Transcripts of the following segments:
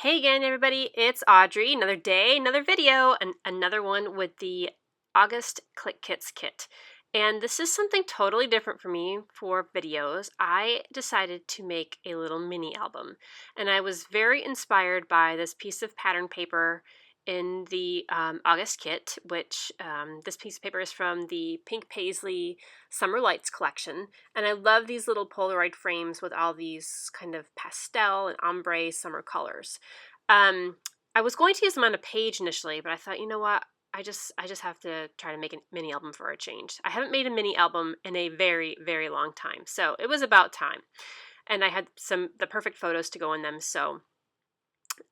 Hey again, everybody, it's Audrey. Another day, another video, and another one with the August Clique Kits kit. And this is something totally different for me for videos. I decided to make a little mini album, and I was very inspired by this piece of pattern paper in the August kit, which this piece of paper is from the Pink Paisley Summer Lights collection. And I love these little Polaroid frames with all these kind of pastel and ombre summer colors. I was going to use them on a page initially, but I thought, you know what? I just have to try to make a mini album for a change. I haven't made a mini album in a very, very long time, so it was about time. And I had the perfect photos to go in them, so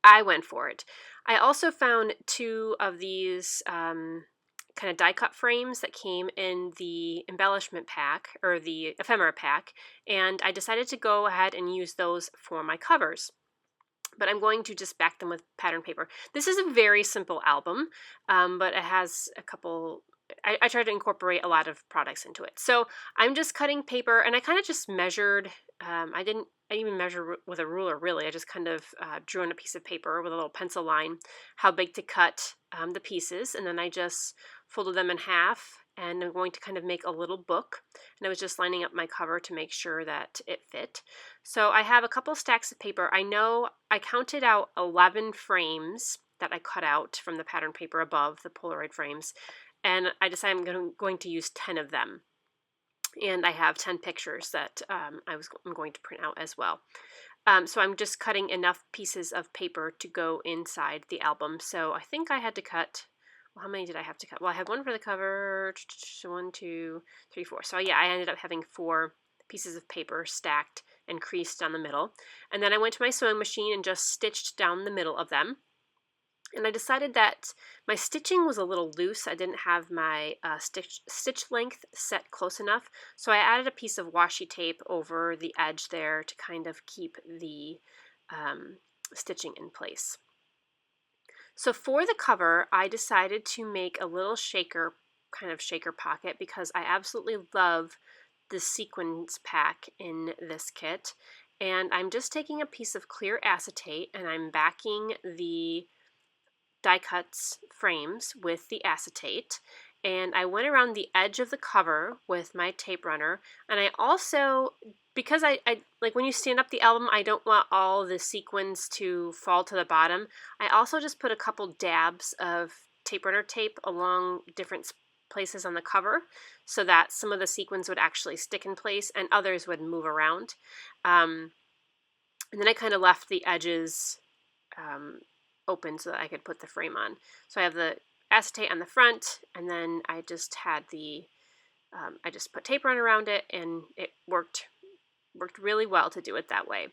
I went for it. I also found two of these kind of die cut frames that came in the embellishment pack or the ephemera pack, and I decided to go ahead and use those for my covers. But I'm going to just back them with pattern paper. This is a very simple album, but it has a couple. I tried to incorporate a lot of products into it. So I'm just cutting paper, and I kind of just measured. I didn't even measure with a ruler, really. I just kind of drew on a piece of paper with a little pencil line how big to cut the pieces, and then I just folded them in half, and I'm going to kind of make a little book. And I was just lining up my cover to make sure that it fit. So I have a couple stacks of paper. I know I counted out 11 frames that I cut out from the pattern paper above the Polaroid frames, and I decided I'm going to use 10 of them. And I have 10 pictures that I'm going to print out as well. So I'm just cutting enough pieces of paper to go inside the album. So I think I had to cut, well, how many did I have to cut? Well, I had one for the cover, 1, 2, 3, 4. So yeah, I ended up having 4 pieces of paper stacked and creased down the middle. And then I went to my sewing machine and just stitched down the middle of them. And I decided that my stitching was a little loose. I didn't have my stitch length set close enough, so I added a piece of washi tape over the edge there to kind of keep the stitching in place. So for the cover, I decided to make a little shaker pocket because I absolutely love the sequins pack in this kit. And I'm just taking a piece of clear acetate and I'm backing the die cuts frames with the acetate, and I went around the edge of the cover with my tape runner. And I also, because I like when you stand up the album, I don't want all the sequins to fall to the bottom, I also just put a couple dabs of tape runner tape along different places on the cover so that some of the sequins would actually stick in place and others would move around. And then I kind of left the edges open so that I could put the frame on. So I have the acetate on the front, and then I just had I just put tape run around it, and it worked really well to do it that way.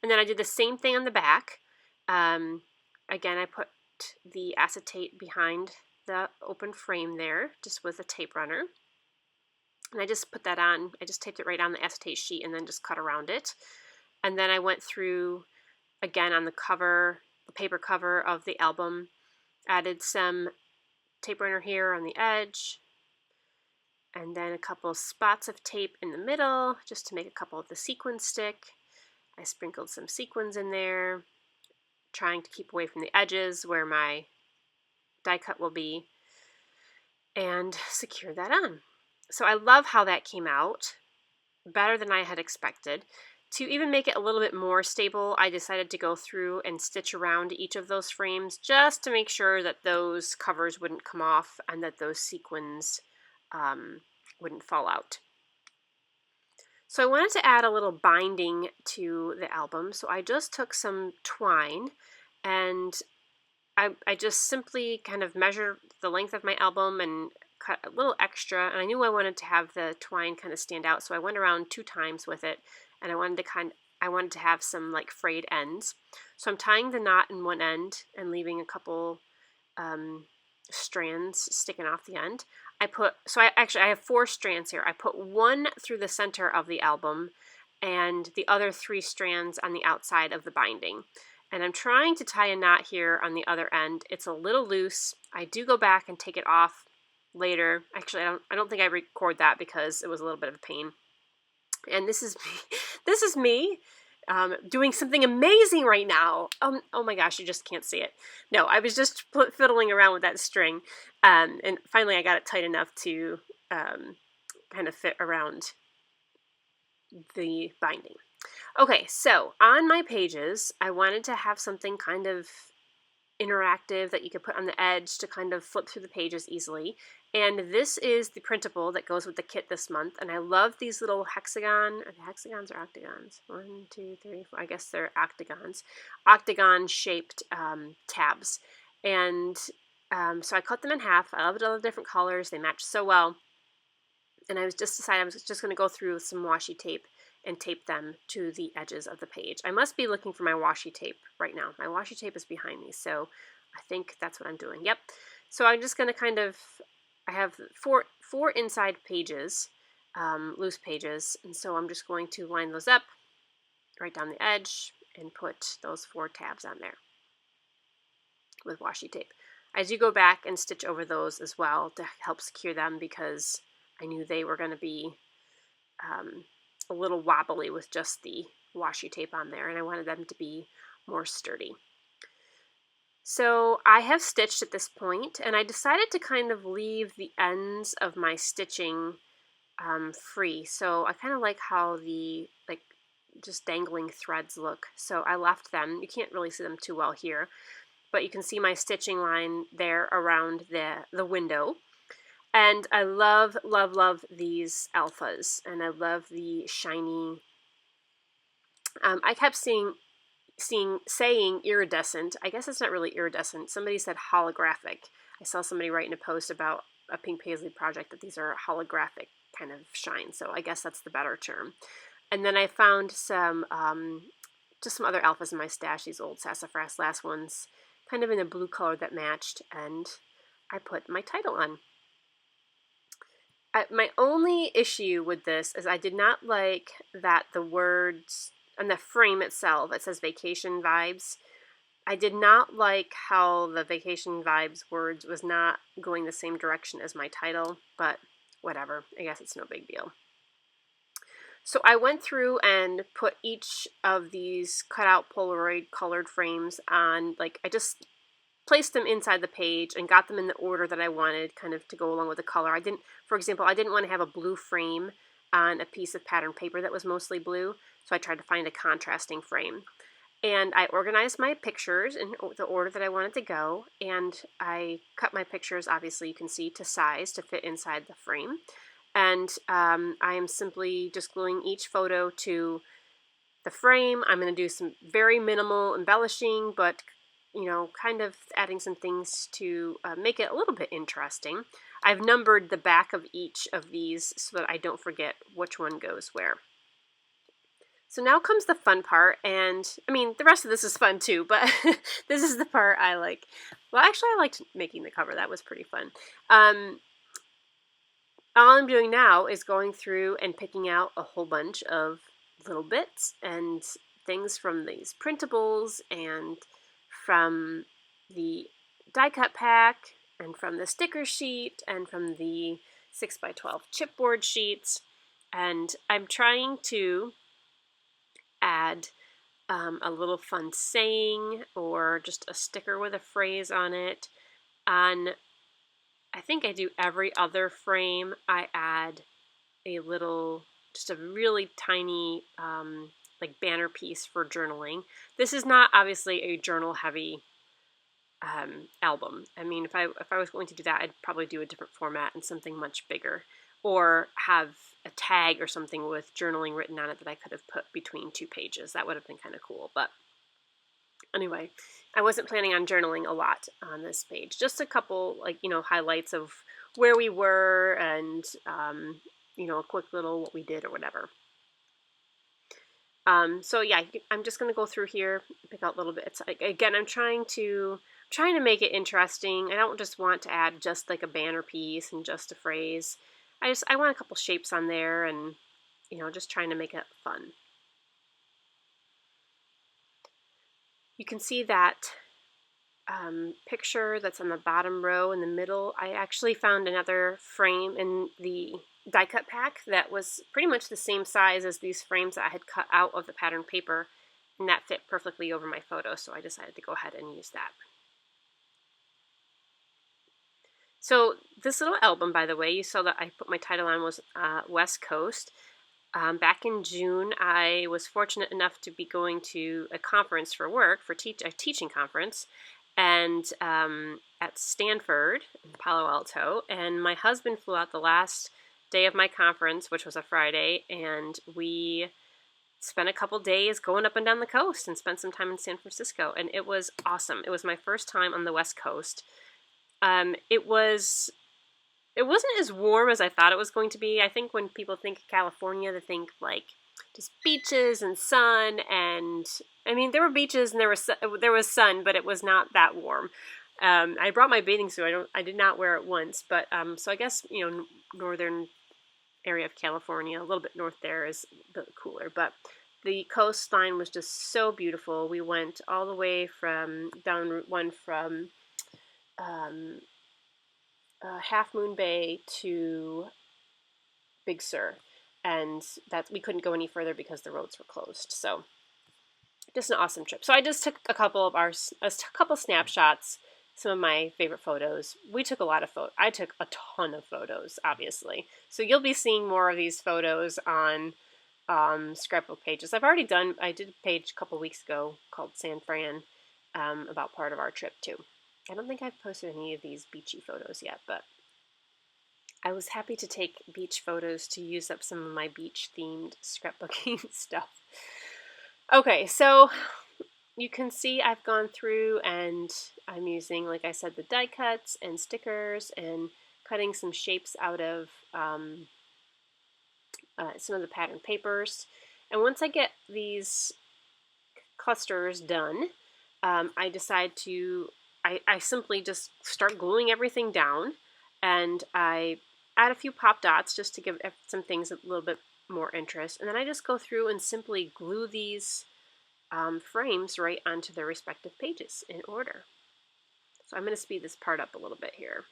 And then I did the same thing on the back. Again, I put the acetate behind the open frame there, just with a tape runner. And I just put that on, I just taped it right on the acetate sheet and then just cut around it. And then I went through, again on the cover, the paper cover of the album, added some tape runner here on the edge, and then a couple spots of tape in the middle just to make a couple of the sequins stick. I sprinkled some sequins in there, trying to keep away from the edges where my die cut will be, and secure that on. So I love how that came out, better than I had expected. To even make it a little bit more stable, I decided to go through and stitch around each of those frames just to make sure that those covers wouldn't come off and that those sequins wouldn't fall out. So I wanted to add a little binding to the album, so I just took some twine and I just simply kind of measured the length of my album and cut a little extra, and I knew I wanted to have the twine kind of stand out, so I went around 2 times with it. And I wanted to have some like frayed ends. So I'm tying the knot in one end and leaving a couple strands sticking off the end. I have 4 strands here. I put 1 through the center of the album and the other 3 strands on the outside of the binding. And I'm trying to tie a knot here on the other end. It's a little loose. I do go back and take it off later. Actually, I don't think I record that because it was a little bit of a pain. And this is me. doing something amazing right now. Oh my gosh, you just can't see it. No, I was just fiddling around with that string, and finally I got it tight enough to kind of fit around the binding. Okay, so on my pages, I wanted to have something kind of interactive that you could put on the edge to kind of flip through the pages easily. And this is the printable that goes with the kit this month. And I love these little hexagon, are they hexagons or octagons? 1, 2, 3, 4, I guess they're octagons. Octagon shaped tabs. And so I cut them in half. I love all the different colors. They match so well. And I was just decided I was just going to go through with some washi tape and tape them to the edges of the page. I must be looking for my washi tape right now. My washi tape is behind me, so I think that's what I'm doing. Yep. So I'm just going to kind of, I have four inside pages, loose pages, and so I'm just going to line those up right down the edge and put those 4 tabs on there with washi tape. As you go back and stitch over those as well to help secure them, because I knew they were going to be a little wobbly with just the washi tape on there, and I wanted them to be more sturdy. So I have stitched at this point, and I decided to kind of leave the ends of my stitching free. So I kind of like how the just dangling threads look. So I left them. You can't really see them too well here, but you can see my stitching line there around the window. And I love, love, love these alphas, and I love the shiny, I kept saying iridescent. I guess it's not really iridescent. Somebody said holographic. I saw somebody write in a post about a Pink Paisley project that these are holographic kind of shine, so I guess that's the better term. And then I found some, just some other alphas in my stash, these old Sassafras last ones, kind of in a blue color that matched, and I put my title on. My only issue with this is I did not like that the words on the frame itself, it says Vacation Vibes. I did not like how the Vacation Vibes words was not going the same direction as my title, but whatever. I guess it's no big deal. So I went through and put each of these cutout Polaroid colored frames on, I just placed them inside the page and got them in the order that I wanted, kind of to go along with the color. For example, I didn't want to have a blue frame on a piece of pattern paper that was mostly blue, so I tried to find a contrasting frame. And I organized my pictures in the order that I wanted to go, and I cut my pictures, obviously you can see, to size to fit inside the frame. And I am simply just gluing each photo to the frame. I'm going to do some very minimal embellishing, but kind of adding some things to make it a little bit interesting. I've numbered the back of each of these so that I don't forget which one goes where. So now comes the fun part, and I mean, the rest of this is fun too, but this is the part I like. Well, actually, I liked making the cover. That was pretty fun. All I'm doing now is going through and picking out a whole bunch of little bits and things from these printables and from the die cut pack and from the sticker sheet and from the 6x12 chipboard sheets, and I'm trying to add a little fun saying or just a sticker with a phrase on it. On, I think I do every other frame, I add a little, just a really tiny banner piece for journaling. This is not obviously a journal heavy album. I mean, if I was going to do that, I'd probably do a different format and something much bigger, or have a tag or something with journaling written on it that I could have put between 2 pages. That would have been kind of cool. But anyway, I wasn't planning on journaling a lot on this page. Just a couple highlights of where we were and a quick little what we did or whatever. So yeah, I'm just going to go through here, pick out little bits. Again, I'm trying to make it interesting. I don't just want to add just like a banner piece and just a phrase. I want a couple shapes on there, and just trying to make it fun. You can see that picture that's on the bottom row in the middle. I actually found another frame in the die cut pack that was pretty much the same size as these frames that I had cut out of the pattern paper, and that fit perfectly over my photo, so I decided to go ahead and use that. So this little album, by the way, you saw that I put my title on, was West Coast. Back in June, I was fortunate enough to be going to a conference for work, for a teaching conference, and at Stanford in Palo Alto. And my husband flew out the last day of my conference, which was a Friday, and we spent a couple days going up and down the coast and spent some time in San Francisco, and it was awesome. It was my first time on the West Coast. It wasn't as warm as I thought it was going to be. I think when people think California, they think like just beaches and sun, and I mean there were beaches and there was sun, but it was not that warm. I brought my bathing suit. I did not wear it once, but so I guess northern area of California, a little bit north there, is a bit cooler, but the coastline was just so beautiful. We went all the way from down Route 1 from Half Moon Bay to Big Sur, and that we couldn't go any further because the roads were closed. So just an awesome trip. So I just took a couple snapshots, some of my favorite photos. We took a lot of photos. I took a ton of photos, obviously. So you'll be seeing more of these photos on scrapbook pages. I did a page a couple weeks ago called San Fran, about part of our trip too. I don't think I've posted any of these beachy photos yet, but I was happy to take beach photos to use up some of my beach-themed scrapbooking stuff. Okay, so you can see I've gone through and I'm using, like I said, the die cuts and stickers and cutting some shapes out of some of the pattern papers. And once I get these clusters done, I simply just start gluing everything down, and I add a few pop dots just to give some things a little bit more interest, and then I just go through and simply glue these frames right onto their respective pages in order. So I'm going to speed this part up a little bit here.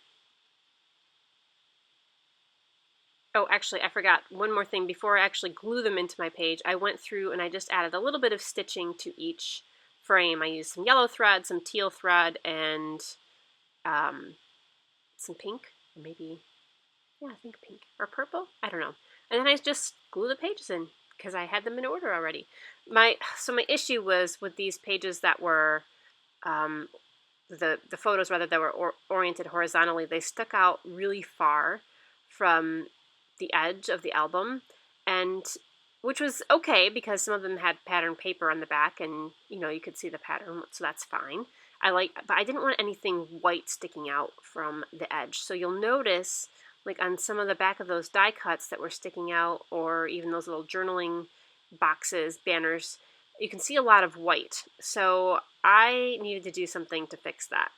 Oh, actually, I forgot one more thing. Before I actually glue them into my page, I went through and I just added a little bit of stitching to each frame. I used some yellow thread, some teal thread, and some pink, maybe, yeah, I think pink or purple, I don't know. And then I just glue the pages in because I had them in order already. So my issue was with these pages that were the photos rather that were oriented horizontally. They stuck out really far from the edge of the album, and which was okay because some of them had pattern paper on the back, and you could see the pattern, so that's fine. But I didn't want anything white sticking out from the edge. So you'll notice, like on some of the back of those die cuts that were sticking out, or even those little journaling boxes, banners, you can see a lot of white. So I needed to do something to fix that.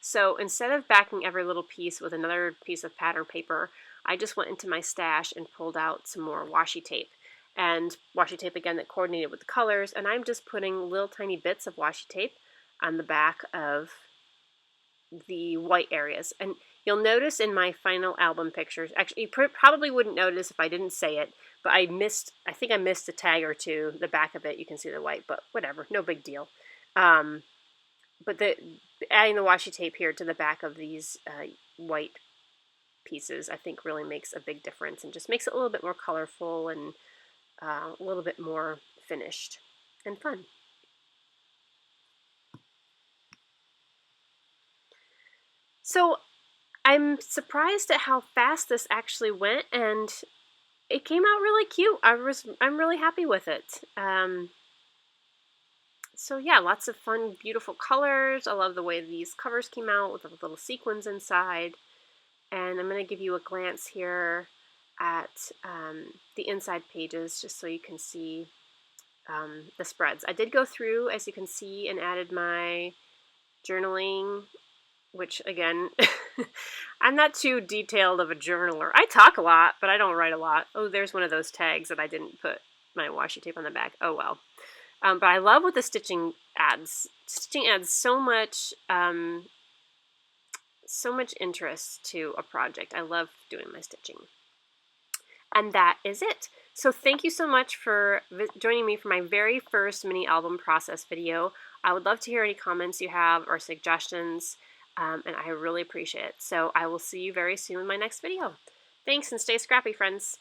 So instead of backing every little piece with another piece of pattern paper, I just went into my stash and pulled out some more washi tape. And washi tape, again, that coordinated with the colors, and I'm just putting little tiny bits of washi tape on the back of the white areas. And you'll notice in my final album pictures, actually you probably wouldn't notice if I didn't say it, but I think I missed a tag or two, the back of it, you can see the white, but whatever, no big deal. But adding the washi tape here to the back of these white pieces, I think really makes a big difference and just makes it a little bit more colorful and a little bit more finished and fun. So I'm surprised at how fast this actually went, and it came out really cute. I'm really happy with it. So yeah, lots of fun, beautiful colors. I love the way these covers came out with the little sequins inside. And I'm going to give you a glance here at the inside pages just so you can see the spreads. I did go through, as you can see, and added my journaling, which again, I'm not too detailed of a journaler. I talk a lot, but I don't write a lot. Oh, there's one of those tags that I didn't put my washi tape on the back. Oh well. But I love what the stitching adds. Stitching adds so much interest to a project. I love doing my stitching. And that is it. So thank you so much for joining me for my very first mini album process video. I would love to hear any comments you have or suggestions, and I really appreciate it. So I will see you very soon in my next video. Thanks, and stay scrappy, friends.